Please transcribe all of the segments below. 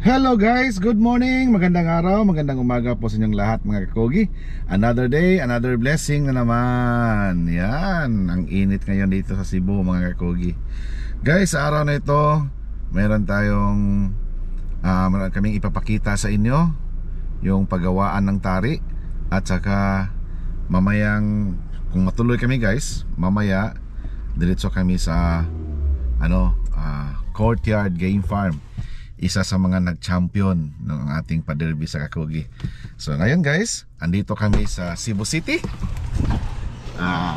Hello guys, good morning, magandang araw, magandang umaga po sa inyong lahat mga kakogi. Another day, another blessing na naman. Yan, ang init ngayon dito sa Cebu mga kakogi. Guys, sa araw na ito, meron tayong kaming ipapakita sa inyo yung paggawaan ng tari. At saka mamayang, kung matuloy kami guys, mamaya diretso kami sa Courtyard Game Farm. Isa sa mga nag-champion ng ating paderby sa Kakugi. So ngayon guys, andito kami sa Cebu City.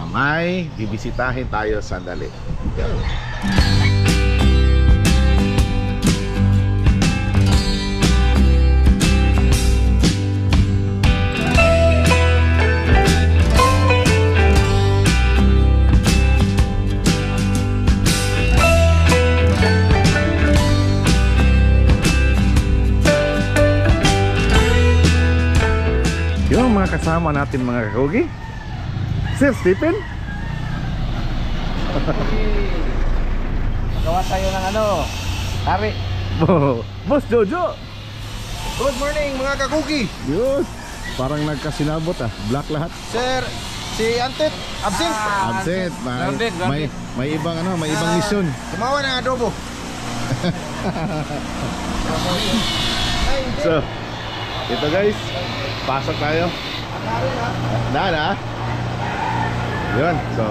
May bibisitahin tayo sandali. Yung mga kasama natin mga kakugi. Sir Stephen, Gawa tayo ng tari. Boss Jojo. Good morning mga kakugi. Yun, parang nagkasinabot black lahat. Sir, si Antet, absent. Absent. Grounded. May ibang may ibang mission. Tumawa ng adobo. So, ito guys, pasok tayo. Na. Yun, so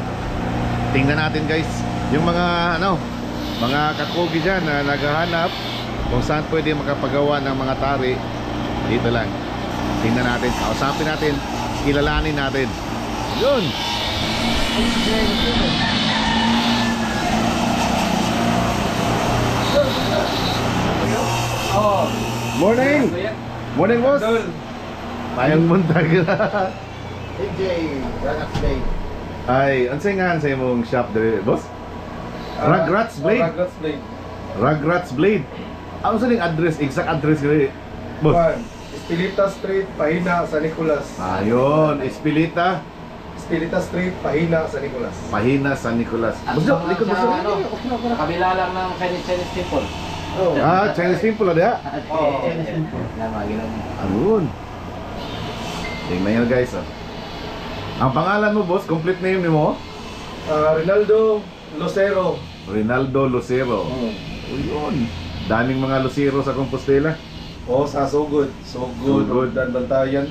tingnan natin guys yung mga mga kakugi dyan na naghahanap kung saan pwede makapagawa ng mga tari. Dito lang, tingnan natin, kausapin natin, kilalanin natin. Yun. Morning. Morning boss. Mayang muntag. AJ, Ragats Blade. Ay, ansay nga sa imong shop dere, boss? Rugrats Blade. Ragats Blade. Rugrats Blade. Ano sa ning address, exact address dere, boss? Espilita Street, Pahina, San Nicolas. Ayun, Espilita, Espilita Street, Pahina, San Nicolas. Pahina, San Nicolas. Boss, likod mo sa Kabila lang ng Chinese temple. Chinese temple ada. Ayun. Tingnan nyo guys. Ang pangalan mo boss, complete name ni mo? Rinaldo Lucero. Rinaldo Lucero. Ayun. Daming mga Lucero sa Compostela. Sa Sugod. Sugod. Dan Bantayan.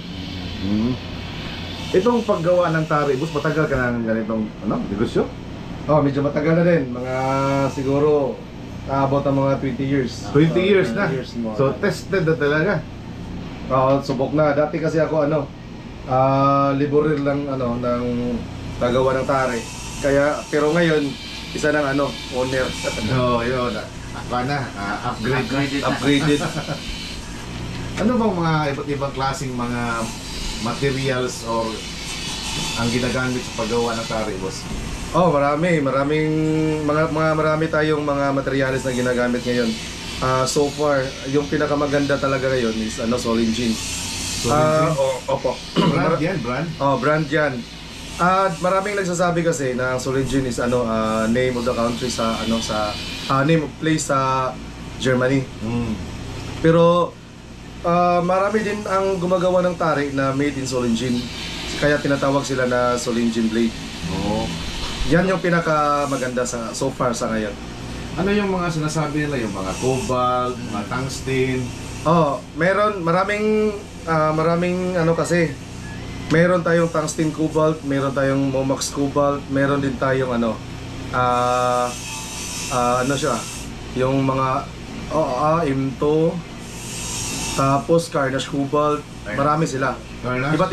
Itong paggawa ng tari, boss, matagal ka ng ganitong negosyo? Medyo matagal na din. Mga siguro about ang mga 20 years. 20 years na. Mo. So tested na talaga. Subok na. Dati kasi ako liburir lang ng tagawa ng tari. Pero ngayon isa ng owner. Yun. Upgraded. Ano bang mga iba't ibang klaseng mga materials or ang ginagamit sa paggawa ng tari, boss? Marami tayong mga materials na ginagamit ngayon. So far, yung pinakamaganda talaga ngayon is Solingen. Opo. Brand yan, brand? Brand yan. Maraming nagsasabi kasi na Solingen is name of the country sa name of place sa Germany. Pero marami din ang gumagawa ng tari na made in Solingen. Kaya tinatawag sila na Solingen Blade. Yan yung pinakamaganda so far sa ngayon. Ano yung mga sinasabi nila, yung mga cobalt, mga tungsten? Maraming kasi. Meron tayong tungsten cobalt, meron tayong Momax cobalt, meron din tayong yung mga M2, tapos Carnage cobalt, marami sila. Iba't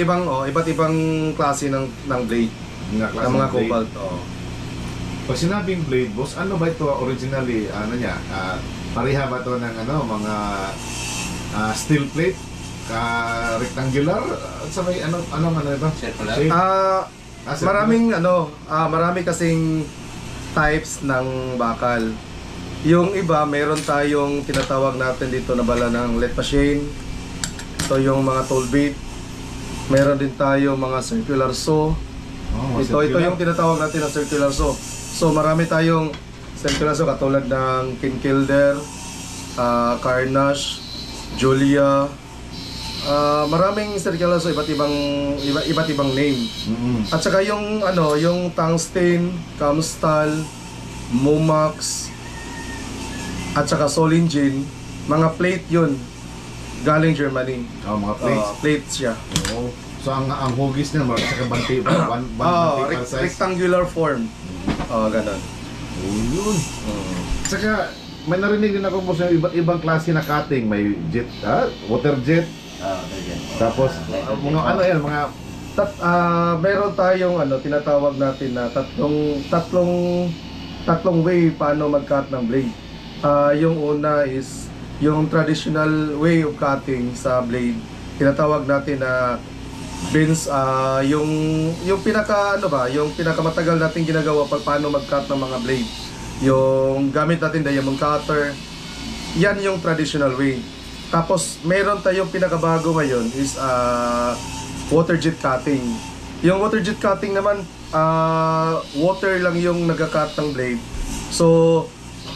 ibang klase ng blade, ng mga cobalt. Pag sinabing blade, boss, ano ba ito originally, pareha ba ito ng mga steel plate, rectangular, sabay anong ito? Marami kasing types ng bakal. Yung iba, meron tayong tinatawag natin dito na bala ng lead machine. Ito yung mga toll bit. Meron din tayo mga circular saw. Ito yung tinatawag natin na circular saw. So marami tayong circular saw katulad ng Kinkilder, Carnage, Julia. Maraming circular so iba't ibang name. At saka yung yung tungsten, Camstal, Momax, at saka Solingen, mga plate yun galing Germany. Mga plates. Plates siya. Oo. So ang hugis niya mga saka banti size. Rectangular form. Ganun. Yun. Saka may narinig din ako po sa iba't ibang klase na cutting, may jet, water jet. Tapos mga yan, mga meron tayong tinatawag natin na tatlong way paano mag-cut ng blade. Yung una is yung traditional way of cutting sa blade. Tinatawag natin na bends, yung yung pinakamatagal natin ginagawa pag paano mag-cut ng mga blade. Yung gamit natin diamond cutter. Yan yung traditional way. Tapos meron tayong pinakabago ngayon is water jet cutting. Yung water jet cutting naman, water lang yung nagka-cut ng blade. So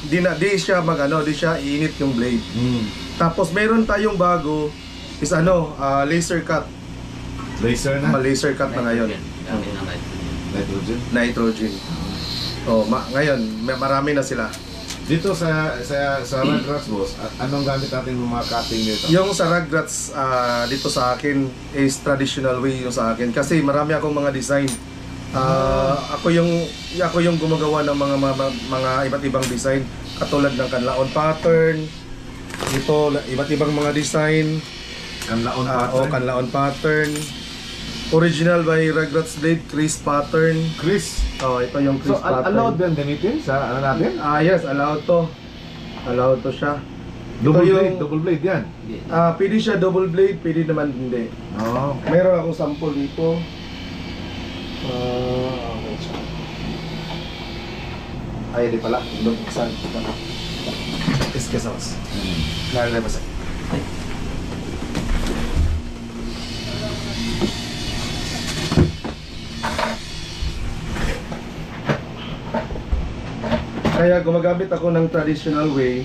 di siya di siya iinit yung blade. Tapos meron tayong bago is laser cut. Laser na. Laser cut na ngayon. Nitrogen. Ngayon marami na sila. Dito sa Rugrats boss, anong gamit natin ng mga cutting dito? Yung sa Rugrats dito sa akin is traditional way yung sa akin kasi marami akong mga design. Ako yung gumagawa ng mga iba't ibang design katulad ng kanlaon pattern. Dito iba't ibang mga design. Kanlaon pattern. Kanlaon pattern. Original by Rugrats Blade, Chris pattern. Chris. Ito yung Chris So pattern. allowed din gamitin sa natin? Yes, allowed to. Allowed to siya. Double blade yan. Pwede siya double blade, pwede naman hindi. Meron akong sample dito. Di pala. Saan? Esquesos. Nalala ba sa? Kaya gumagamit ako ng traditional way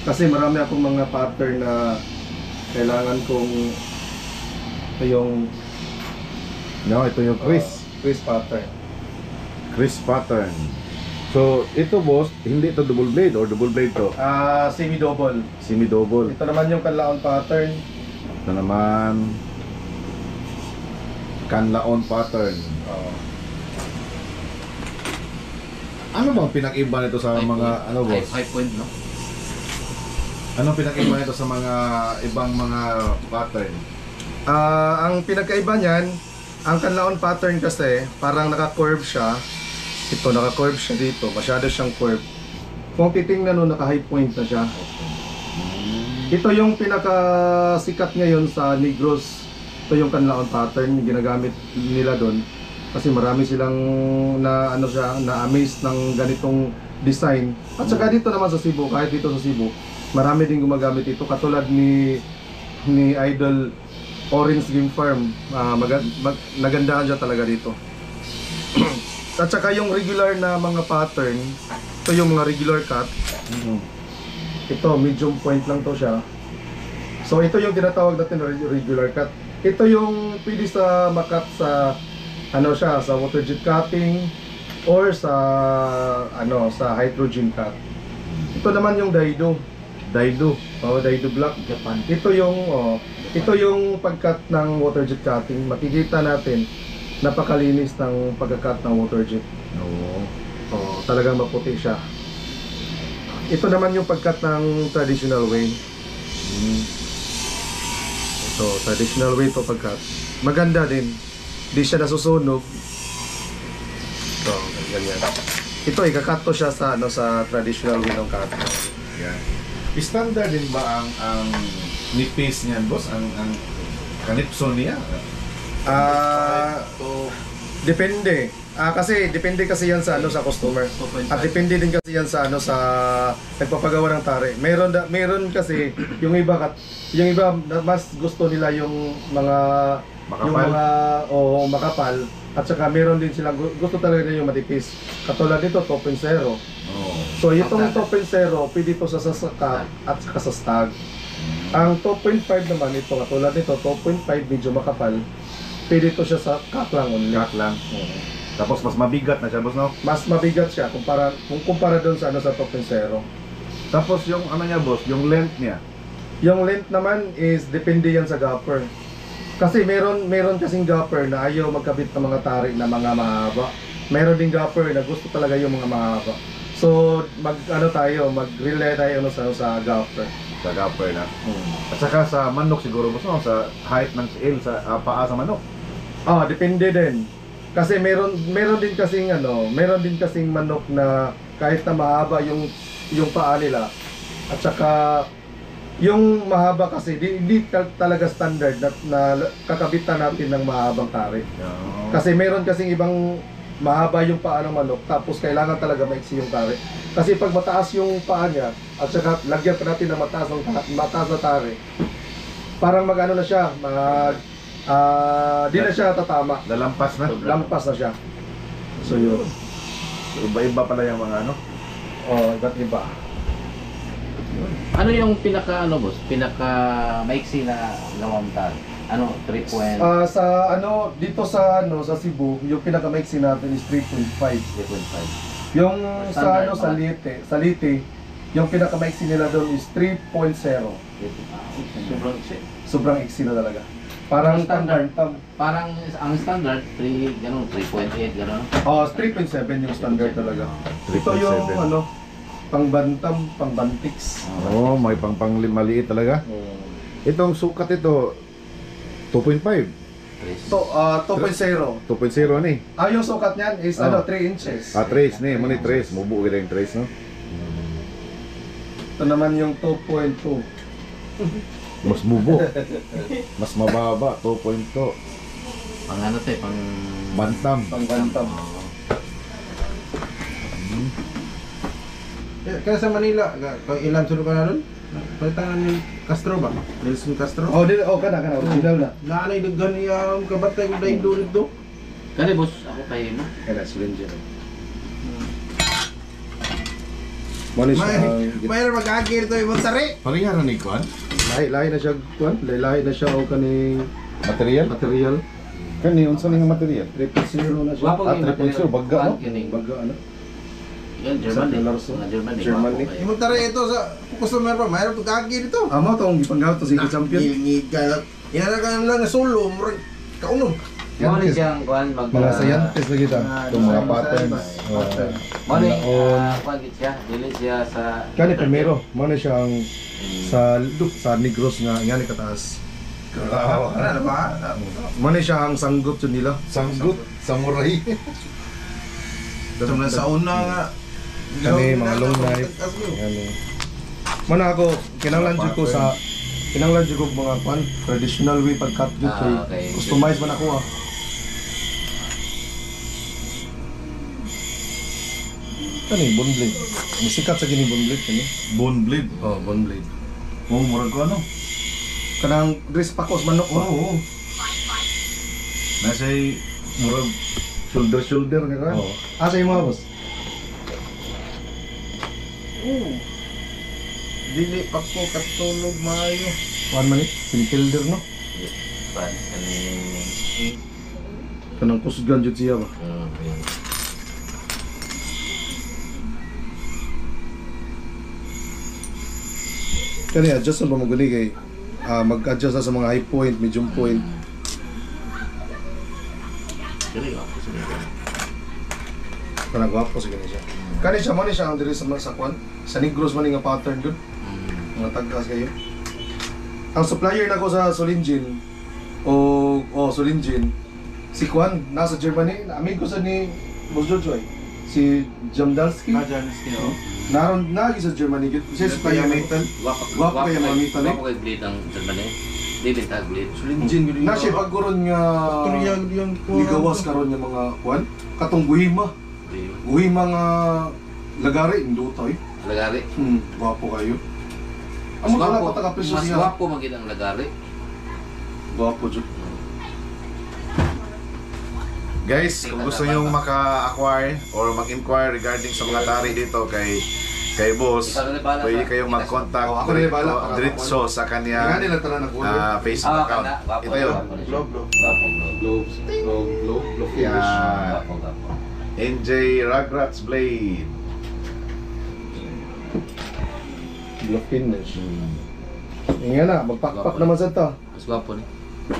kasi marami akong mga pattern na kailangan kong ito yung Chris. Chris pattern. Chris pattern. So ito boss, hindi ito double blade or double blade to? Semi-double. Semi-double. Ito naman yung kanlaon pattern. Ito naman kanlaon pattern. Ano bang pinag-iba nito sa mga boss? 5 point, no? Anong pinag-iba nito sa mga ibang mga pattern? Ang pinagkaiba niyan, ang kanlaon pattern kasi parang naka-curve siya. Ito naka-curve siya dito, masyado siyang curve. Kung titingnan mo, naka-high point na siya. Ito yung pinakasikat ngayon sa Negros. Ito yung kanlaon pattern, ginagamit nila doon. Kasi marami silang na-amaze ng ganitong design. At saka dito naman sa Cebu, kahit dito sa Cebu, marami din gumagamit ito. Katulad ni Idol Orange Game Farm, nagandahan siya talaga dito. At saka yung regular na mga pattern, ito yung mga regular cut. Ito, medium point lang to siya. So ito yung tinatawag natin na regular cut. Ito yung pwede sa makat sa sa water jet cutting or sa sa hydrogen cut. Ito naman yung Daido. Daido Black Japan. Ito yung pag-cut ng water jet cutting. Makikita natin napakalinis ng pagka-cut ng water jet. Talagang maputi siya. Ito naman yung pag-cut ng traditional way. Ito, traditional way to pag-cut. Maganda din. Di siya nasusunog. Ito, ganyan. Ito, ikakat to siya sa sa traditional way ng cut. Yan. Standard din ba ang nipis niyan, boss? Ang kanipso niya? Depende. Kasi depende kasi yan sa sa customer. At depende din kasi yan sa sa nagpapagawa ng tare. Meron kasi yung iba mas gusto nila yung mga makapal. At saka meron din silang gusto talaga nila yung matipis. Katulad dito, topensero. So itong topensero, pwede ito sa sasaka at saka sa stag. Ang 2.5 naman ito, katulad nito, 2.5 medyo makapal. Pwede ito siya sa kaklang only. Cut lang. Tapos mas mabigat na siya, boss, no? Mas mabigat siya kung kumpara doon sa ano sa 2.0. Tapos yung ano niya, boss, yung length niya. Yung length naman is depende yan sa gopper. Kasi meron kasing gopper na ayaw magkabit ng mga tarik na mga mahaba. Meron ding gopper na gusto talaga yung mga mahaba. So mag-relay tayo sa gopper. Sa gopper na. At saka sa manok siguro, boss, no? Sa height ng eel, sa paa sa manok. Depende din. Kasi meron din kasing manok na kahit na mahaba yung paa nila. At saka yung mahaba kasi hindi talaga standard na kakabitan natin ng mahabang tarik. Kasi meron kasing ibang mahaba yung paa ng manok tapos kailangan talaga maiksi yung tarik. Kasi pag mataas yung paa niya at saka lagyan pa natin ng mataas na tarik, parang mag-ano na siya, di na siya tatama. Lalampas na. Lampas na siya. So yun. Iba-iba pala yung mga ano. Iba't iba. Ano yung boss? Pinaka maiksi na gawang tali? Ano, 3 point? Dito sa Cebu, yung pinakamaiksi natin is 3.5. 3.5. Yung Standard sa ba? Leyte, yung pinakamaiksi nila doon is 3.0. Sobrang iksi. Sobrang iksi na talaga. Parang Standard. standard. Parang ang standard, 3.8, gano'n. 3.7 yung standard talaga. 3.7. Ito yung pangbantam, pangbantiks. May maliit talaga. Itong sukat ito 2.5. 2.0. 2.0 ni. Yung sukat niyan is 3 inches. Trace ni, muni trace, mubo gid yung trace, no. Ito naman yung 2.2. Mas mubo. Mas mababa, 2.2. Pang ano to pang Bantam. Pangbantam. Kaya sa Manila, ilan sunod ka na nun? Palitangan yung Castro ba? Nelson Castro? Kana, original na. Naanay daghan yung kabatay ko dahil doon ito. Kani boss, ako kayo mo. Kana, Slinger. Manis Mayroon mag-agir ito yung Montari. Paringa ni kuan. lahi na siya kuan, lahi na siya o kaning Material. material. Kani unsa ni nga material? 3.0 na siya. Wapo yung 3.0, bagga, no? Baga ano? Yan, German eh. Sa Mga German eh. German Wapo eh. kayo. Yung Montari ito sa customer pa, mayroon mag-agir ito. Amo tong gipanggaw to si champion. Ngid ka. Inanakan lang na solo, murag kaunom. Mo ni siyang kuan Mga scientist lagi ta. Itong mga patterns. Mo ni Naon. kuan gid siya, dili siya sa Kani primero, mo na siyang sa Negros nga ngani kataas. Ano ba? Mo na siya ang sanggup jud nila. Sanggut, samurai. Ito na sa una nga. Kani mga long knife. Ngani. Mana ako kinahanglan jud ko mga kwan traditional way pag-cut jud kay okay. customize man ako Kani bone blade. Musikat sa gini bone blade kani. Bone blade. Bone blade. Murag ko ano? Kanang dress pakos manok ba? Nasa'y murag shoulder nga ka. Asa yung mga boss? Dili pa ko katulog maayo. Kuan man pilder no? kuan kani. Kanang kusgan jud siya ba? Yan. Kani adjust na ba mo gani kay mag-adjust na sa mga high point, medium point. Dili ako sa Kanang gwapo sa gani siya. Kani siya man siya ang diri sa kwan. Sa Negros man nga pattern gud. Mga tagkas kayo. Ang supplier nako sa Solingen Solingen si Kwan nasa Germany, amigo sa ni Boss Jojoy. Si Jamdalski. Naron nagi sa Germany gud. Siya supplier metal. Wapo kaya mga metal eh. Wapo kay blade ang German eh. Di bintag blade. Sulinjin gud Na siya pagkuron nga Turya gud yung nigawas karon nga mga Kwan. Katong guhima. Guhima nga lagari indo tayo. Lagari. Wapo kayo. Amo kala ko taga presyo Mas siya. wapo magid ang lagari. Wapo jud. Guys, kung gusto nyo maka-acquire or mag-inquire regarding sa mga tari dito kay kay boss, Ikaw na bala pwede sa- kayong mag-contact Ako na bala para diretso sa Nga kanyang nila tara na kulay. Facebook account. Ito yun. Globe finish. Yeah. NJ Rugrats Blade. Globe finish. Nga na, magpakpak naman sa to. Mas gwapo ni.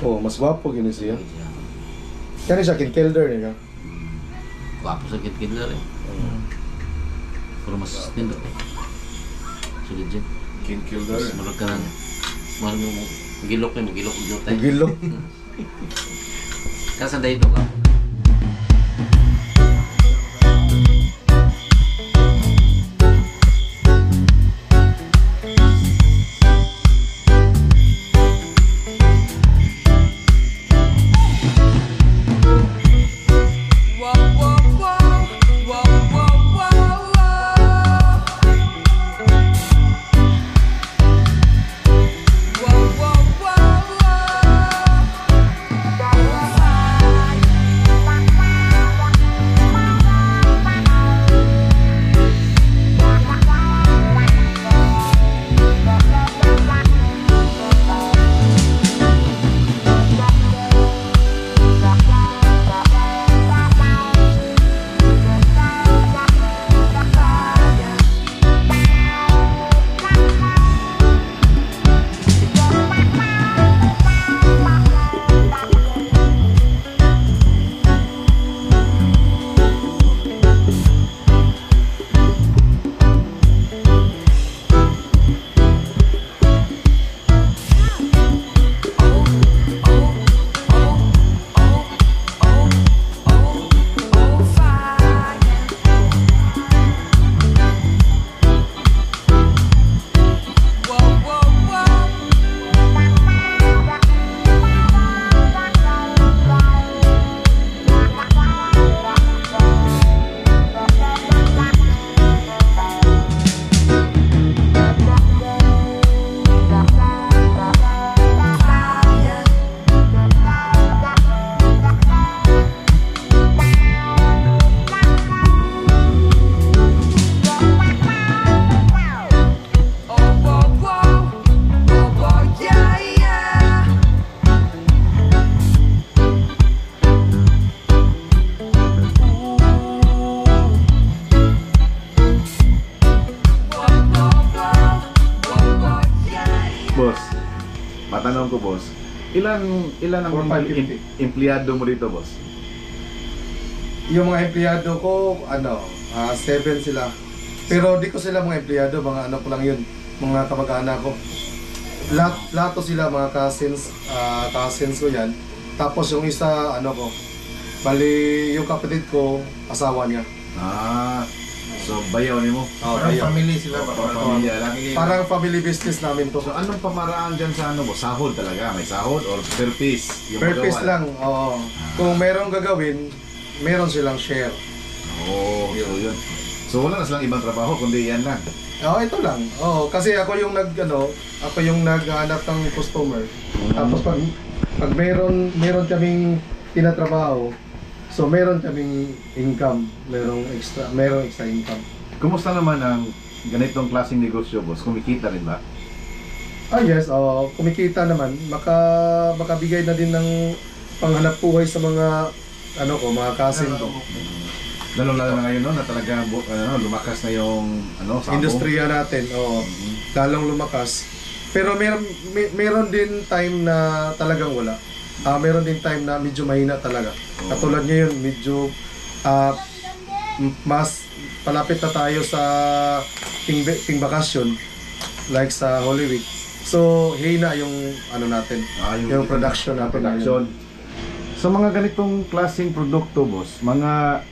Oh, mas gwapo gini siya. Kani siya kinkelder niya. Gwapo sa kid-kidler eh. Pero mas tindo eh. Sulit dyan. King Mas Kildare. marag ka lang. Marag mo gilok eh, magilok tayo. Gilo. Kasanday ito ka. Whoa, whoa, whoa, whoa, whoa, whoa, whoa. Whoa, whoa, Matanong ko, boss, ilan ang 4,550. empleyado mo dito, boss? Yung mga empleyado ko, 7 sila. Pero di ko sila mga empleyado, mga ano ko lang yun, mga kamag-anak ko. Lahat to sila, mga cousins ko yan. Tapos yung isa, ano ko, bali yung kapatid ko, asawa niya. So bayaw ni mo? Parang family sila ba? Pamilya lang. Parang family business namin to. So anong pamaraan dyan sa ano, boss? Sahod talaga? May sahod or per piece? Yung Per piece magawa? lang, oo. Kung merong gagawin, meron silang share. Oo, so yun. So wala na silang ibang trabaho, kundi yan lang. Oo, ito lang. Oo, kasi ako yung ako yung naghahanap ng customer. Tapos pag meron kaming tinatrabaho, so meron kaming income, merong extra income. Kumusta naman ang ganitong klaseng negosyo, boss? Kumikita rin ba? Yes, kumikita naman. Makabigay na din ng panghanap buhay sa mga mga cousin ko. Lalo-lalo na ngayon, no, na talaga lumakas na yung sabo. Industriya natin, lalong lumakas. Pero meron din time na talagang wala. Meron din time na medyo mahina talaga. Katulad ngayon, medyo mas palapit na tayo sa ting bakasyon, like sa Holy Week. So, hina yung natin, yung production natin. So mga ganitong klaseng produkto, boss, mga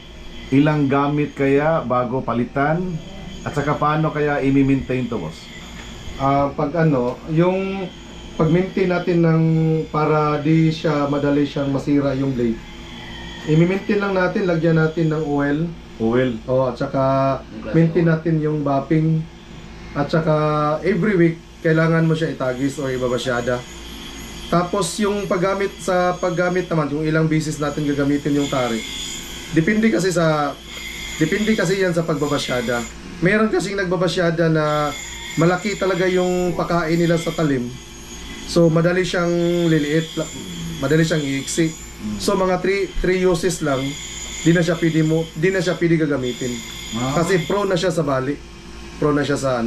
ilang gamit kaya bago palitan? At saka paano kaya i-maintain to, boss? Yung pag-maintain natin para di siya madali siyang masira yung blade. I-maintain lang natin, lagyan natin ng oil. At saka maintain natin yung bapping. At saka every week kailangan mo siya itagis o ibabasyada. Tapos yung paggamit naman, yung ilang beses natin gagamitin yung tarik. Depende kasi yan sa pagbabasyada. meron kasing nagbabasyada na malaki talaga yung pakain nila sa talim. So madali siyang liliit, madali siyang iiksi. So mga 3 uses lang, di na siya pwede gagamitin. Kasi prone na siya sa bali. Prone na siya sa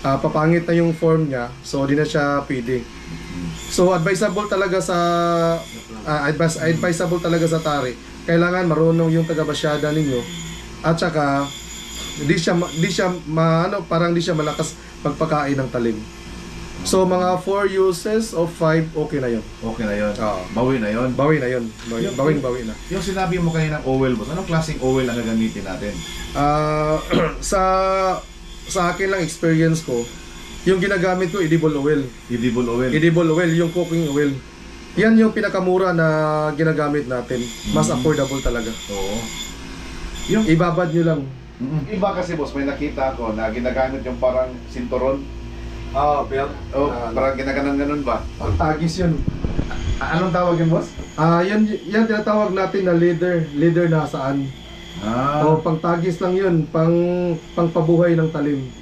papangit na yung form niya. So di na siya pwede. So advisable talaga sa tari. Kailangan marunong yung tagabasyada ninyo. At saka parang di siya malakas pagpakain ng talim. So mga 4 uses of 5, okay na yun. Okay na yun. Oo. Bawi na yun. Bawi na yun. Bawi na. Yung sinabi mo kanina ng oil, boss, anong klaseng oil ang gagamitin natin? Sa akin lang experience ko, yung ginagamit ko edible oil. Edible oil. Edible oil, yung cooking oil. Yan yung pinakamura na ginagamit natin. Mas affordable talaga. Oo. Ibabad nyo lang. Iba kasi, boss, may nakita ako na ginagamit yung parang sinturon. Belt. Parang ginaganon-ganon ba? Pagtagis yun. Anong tawag yun, boss? Yan tinatawag natin na leader na saan. O pangtagis lang yun, pangpabuhay ng talim.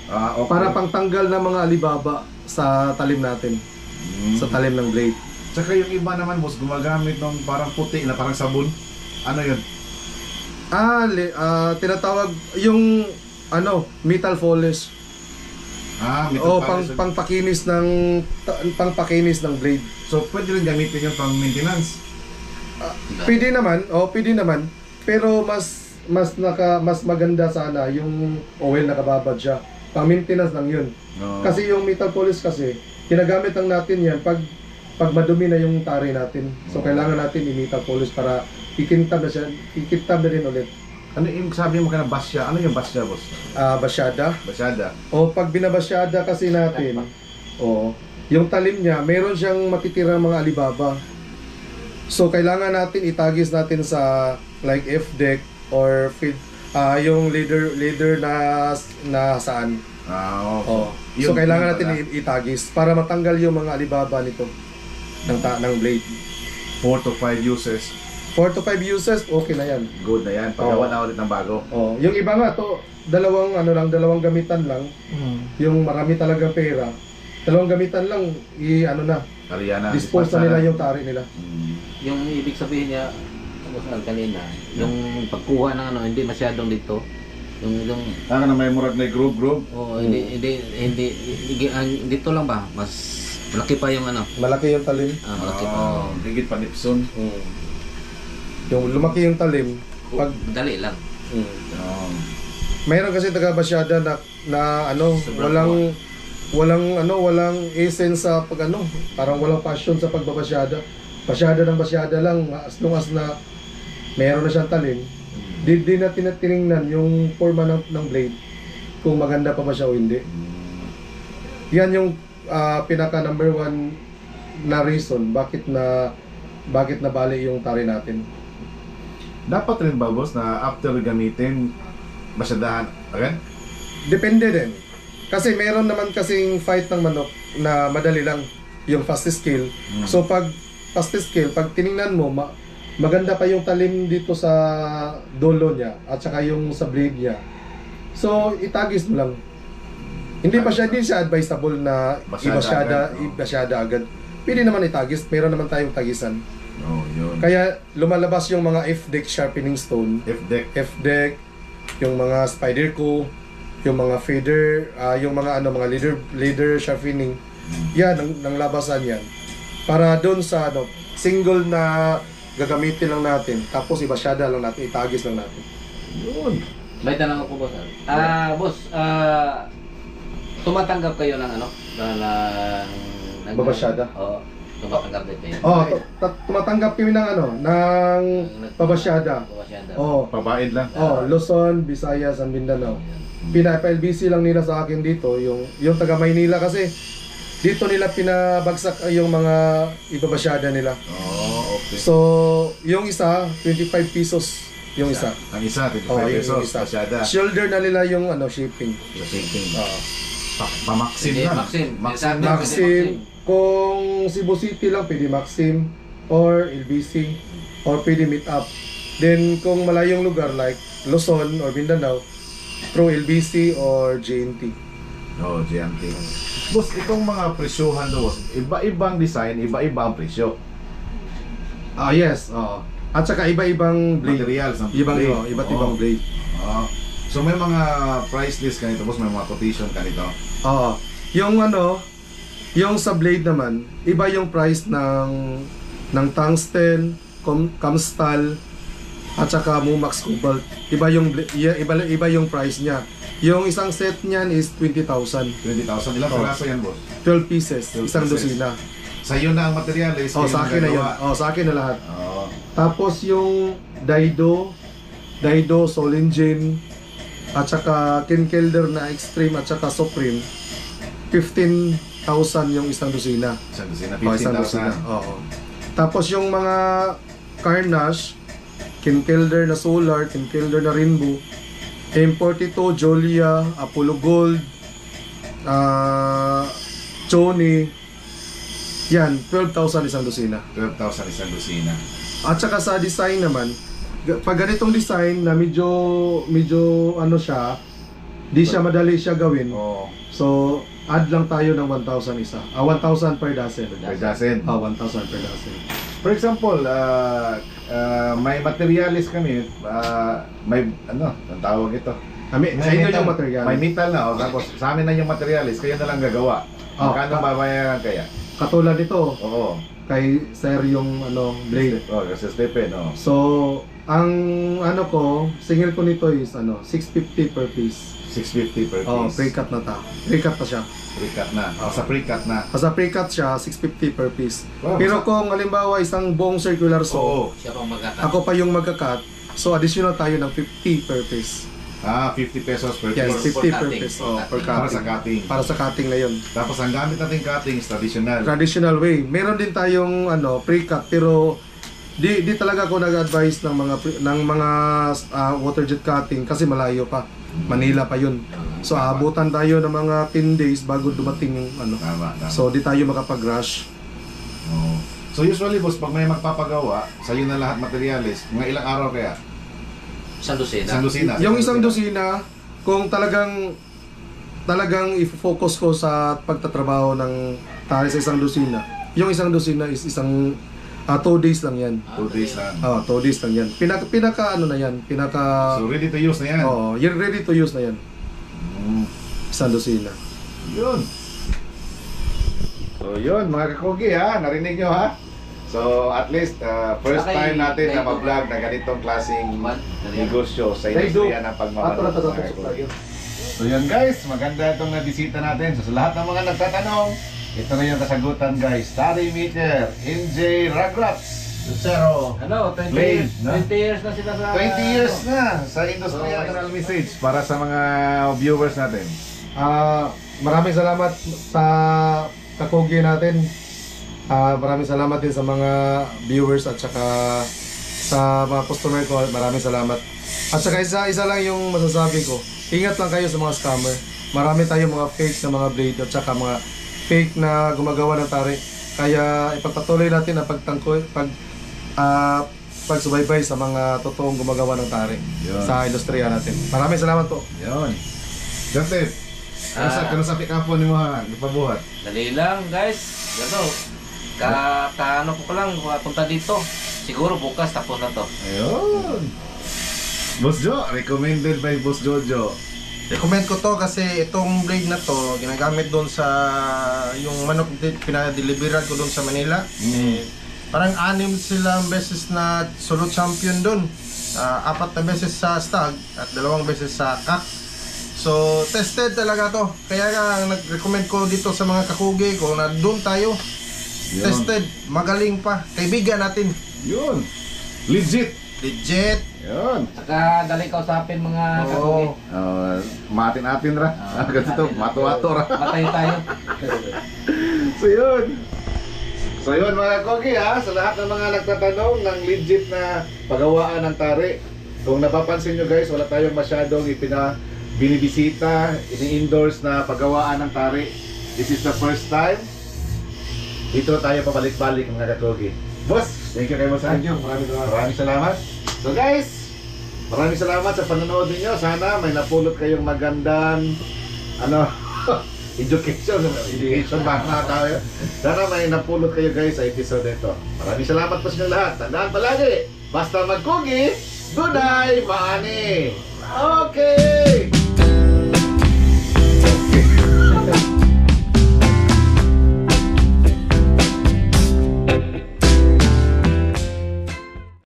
Okay. Para pangtanggal ng mga alibaba sa talim natin. Sa talim ng blade. Tsaka yung iba naman, boss, gumagamit ng parang puti na parang sabon. Ano yun? Tinatawag yung metal polish. Metal Pangpakinis ng blade. So, pwede rin gamitin yung pang maintenance. Pwede naman, pero mas maganda sana yung oil na kababad siya. Pang maintenance lang yun. Kasi yung metal polish kasi, ginagamit lang natin yan pag madumi na yung tari natin. So kailangan natin i-metal polish para ikintab na rin ulit. Ano yung sabi mo ka na basya? Ano yung basya, boss? Basyada. Basyada. O pag binabasyada kasi natin, yung talim niya, meron siyang matitirang mga alibaba. So kailangan natin itagis natin sa like F-deck or yung leader na saan. Okay. So kailangan natin itagis para matanggal yung mga alibaba nito ng blade. 4 to 5 uses. 4 to 5 uses, okay na yan. Good na yan. Pagawa na ulit ng bago. Yung iba nga to, dalawang gamitan lang. Yung marami talagang pera. Dalawang gamitan lang, dispose na nila yung tari nila. Yung ibig sabihin niya, kanina, yung pagkuha ng hindi masyadong dito. Yung na may murag na groove. hindi dito lang ba? Mas malaki pa yung Malaki yung talim. Malaki pa. Higit pa nipson. Yung lumaki yung talim, pag dali lang. mayroon kasi taga-basyada na walang essence sa parang walang passion sa pagbabasyada. Basyada lang as long as na mayroon na siyang talim. Di na tiningnan yung forma ng blade kung maganda pa ba siya o hindi. Yan yung pinaka number 1 na reason bakit na bali yung tari natin. Dapat rin ba, boss, na after gamitin, basyadahan agad? Depende din. Kasi meron naman kasing fight ng manok na madali lang, yung fastest kill. So pag fastest kill, pag tiningnan mo, maganda pa yung talim dito sa dolo niya at saka yung sa blade niya. So itagis mo lang. Hindi siya advisable na ibasyada agad. Pwede naman itagis, meron naman tayong tagisan. Yun. Kaya lumalabas yung mga F-deck sharpening stone, F-deck, yung mga spider ko, yung mga feather, yung mga mga leader sharpening. Yan ang labasan yan. Para doon sa single na gagamitin lang natin, tapos ibasyada lang natin, itagis lang natin. Yun. May tanong ako, boss. Boss, tumatanggap kayo ng Babasyada? Oo. Tumatanggap din kayo. Tumatanggap kami ng pabasyada. Pabaid lang. Luzon, Visayas, and Mindanao. Pina-LBC lang nila sa akin dito, yung taga Maynila kasi dito nila pinabagsak yung mga ibabasyada nila. Okay. So, yung isa, 25 pesos yung isa. Ang isa, 25 pesos, yung isa. basyada. Shoulder na nila yung shipping. Shipping. Pa-Maxim na. Maxim. Kung Cebu City lang, pwede Maxim or LBC or pwede meet up. Then kung malayong lugar like Luzon or Mindanao, through LBC or JNT. Oh, GMT. Boss, itong mga presyohan do, boss, iba-ibang design, iba-iba ang presyo. Yes, at saka iba-ibang blade. Materials ng Ibang, blade. iba't ibang blade. Oo. So may mga price list ka nito, boss, may mga quotation ka nito. Oo. Yung sa blade naman, iba yung price ng tungsten, camstal, at saka Mumax Cobalt. Iba yung price niya. Yung isang set niyan is 20,000. 20,000. Ilang piraso yan, boss? 12 pieces, 12 isang pieces. dosina. Sa iyo na ang materials. Sa akin na yun. Sa akin na lahat. Oo. Tapos yung Daido, Solingen, at saka Kinkelder na Extreme at saka Supreme, 15,000 yung isang dosina. Isang dosina, Isang dosina. 15,000. Oo. Tapos yung mga Carnage, Kinkelder na Solar, Kinkelder na Rainbow, M42, Jolia, Apollo Gold, Choni, yan, 12,000 isang dosina. 12,000 isang dosina. At saka sa design naman, pag ganitong design na medyo ano siya, di siya madali siya gawin. Oo. So, add lang tayo ng 1,000 isa. 1,000 per dozen. Per dozen. 1,000 per dozen. For example, may materialis kami, may ano, ang tawag ito. Sa inyo yung material. May metal na, tapos sa amin na yung materialis, kayo na lang gagawa. Magkano babayaran kaya? Katulad nito, Oo. kay Sir yung blade. Oh, kasi Stephen, no. So, ang singil ko nito is 650 per piece. 650 per piece. Pre-cut na ta. Pre-cut na siya. Pre-cut na. Sa pre-cut na. Sa pre-cut siya, 650 per piece. Wow, Pero kung halimbawa isang buong circular saw, Oo. Siya pang magkakat. ako pa yung magka-cut, so additional tayo ng 50 per piece. 50 pesos per Yes, piece. 50 per cutting. piece. Per Para cutting. sa cutting. Para sa cutting na yun. Tapos ang gamit nating cutting is traditional. Traditional way. Meron din tayong pre-cut, pero di talaga ako nag-advise ng mga water jet cutting kasi malayo pa. Manila pa yun. So abutan tayo ng mga 10 days bago dumating yung Tama. So di tayo makapag-rush. Oo. So usually, boss, pag may magpapagawa, sa'yo na lahat materialis, mga ilang araw kaya? Isang dosina. Isang dosina. Yung isang dosina, kung talagang i-focus ko sa pagtatrabaho ng tari sa isang dosina, yung isang dosina is isang 2 days lang yan. 2 days lang. 2 days lang yan. Pinaka na yan. So ready to use na yan. You're ready to use na yan. Isang dosina. Yun. So yun, mga kakugi, ha, narinig nyo, ha. So at least first time natin na ma-vlog na ganitong klaseng negosyo sa industriya ng pagmamahal. So yun guys, maganda itong nabisita natin. So sa lahat ng mga nagtatanong, ito na yung kasagutan guys. Tari Meter, NJ Ragrats, Lucero. Ano, 20 Blade, years, no? 20 years na sila sa... 20 years na sa industriya. General message para sa mga viewers natin. Maraming salamat sa kakugi natin. Maraming salamat din sa mga viewers at saka sa mga customer ko. Maraming salamat. At saka isa lang yung masasabi ko. Ingat lang kayo sa mga scammer. Marami tayong mga fake na mga blade at saka mga fake na gumagawa ng tari. Kaya ipagpatuloy natin ang pagsubaybay sa mga totoong gumagawa ng tari sa industriya natin. Maraming salamat po. Yun. Joseph, kano sa pick-up ni mo ha? Ipabuhat. Dali lang guys. Gato. Ano ko lang, punta dito. Siguro bukas tapos na to. Ayun. Boss Jo, recommended by Boss Jojo. Recommend ko to kasi itong blade na to ginagamit doon sa yung manok pinadeliveran ko doon sa Manila. Parang 6 silang beses na solo champion doon. 4 na beses sa stag at 2 beses sa kak. So tested talaga to. Kaya nga nag-recommend ko dito sa mga kakugi ko na doon tayo. Yun. Tested, magaling pa. Kaibigan natin. Yun. Legit. Legit. Yun. Saka dali kausapin mga kakugi. Matin-atin ra. Ganito, mato-ato ra. Matay tayo. So yun mga kogi ha, sa lahat ng mga nagtatanong ng legit na pagawaan ng tari. Kung napapansin nyo guys, wala tayong masyadong binibisita, ini-endorse na pagawaan ng tari. This is the first time. Dito tayo pabalik-balik mga kakogi. Boss, thank you kayo boss. Thank you. Maraming salamat. Maraming salamat. So guys, Maraming salamat sa panonood ninyo. Sana may napulot kayong magandang education ba mga tao yun? Sana may napulot kayo guys sa episode ito. Maraming salamat po sa inyo lahat. Tandaan palagi, basta magkugi, dunay maani. Okay!